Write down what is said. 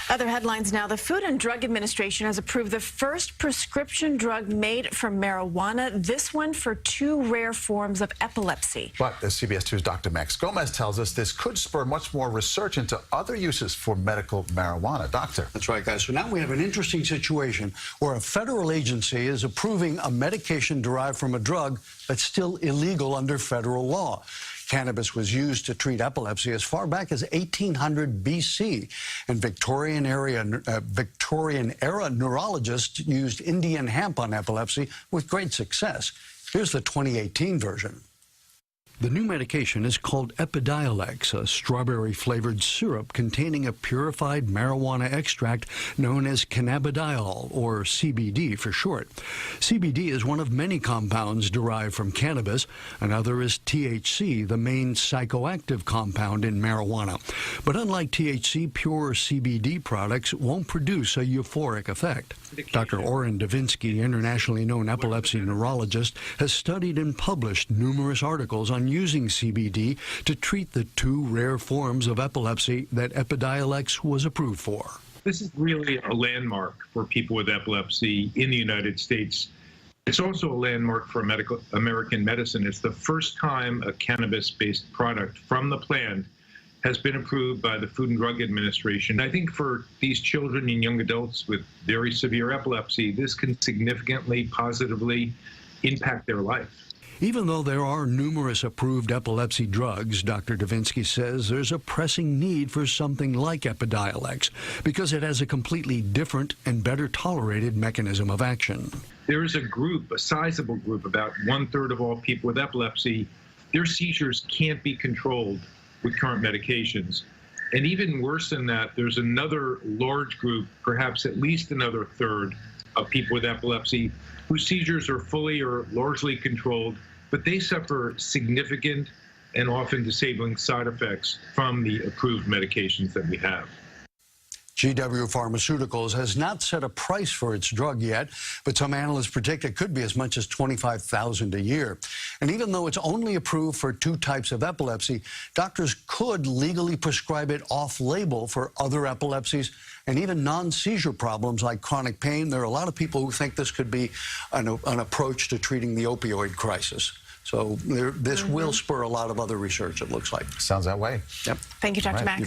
Other headlines now. The Food and Drug Administration has approved the first prescription drug made from marijuana, this one for 2 rare forms of epilepsy. But as CBS 2's Dr. Max Gomez tells us, this could spur much more research into other uses for medical marijuana. Doctor. That's right, guys. So now we have an interesting situation where a federal agency is approving a medication derived from a drug that's still illegal under federal law. Cannabis was used to treat epilepsy as far back as 1800 BC, and Victorian-era neurologists used Indian hemp on epilepsy with great success. Here's the 2018 version. The new medication is called Epidiolex, a strawberry-flavored syrup containing a purified marijuana extract known as cannabidiol, or CBD for short. CBD is one of many compounds derived from cannabis. Another is THC, the main psychoactive compound in marijuana. But unlike THC, pure CBD products won't produce a euphoric effect. Dr. Oren Davinsky, internationally known epilepsy neurologist, has studied and published numerous articles on using CBD to treat the 2 rare forms of epilepsy that Epidiolex was approved for. This is really a landmark for people with epilepsy in the United States. It's also a landmark for American medicine. It's the first time a cannabis-based product from the plant has been approved by the Food and Drug Administration. I think for these children and young adults with very severe epilepsy, this can significantly, positively impact their life. Even though there are numerous approved epilepsy drugs, Dr. Davinsky says there's a pressing need for something like Epidiolex because it has a completely different and better tolerated mechanism of action. There is a group, a sizable group, about 1/3 of all people with epilepsy, their seizures can't be controlled with current medications. And even worse than that, there's another large group, perhaps at least another 1/3 of people with epilepsy whose seizures are fully or largely controlled, but they suffer significant and often disabling side effects from the approved medications that we have. GW Pharmaceuticals has not set a price for its drug yet, but some analysts predict it could be as much as $25,000 a year. And even though it's only approved for 2 types of epilepsy, doctors could legally prescribe it off-label for other epilepsies and even non-seizure problems like chronic pain. There are a lot of people who think this could be an approach to treating the opioid crisis. So this will spur a lot of other research, it looks like. Sounds that way. Yep. Thank you, Dr. Max.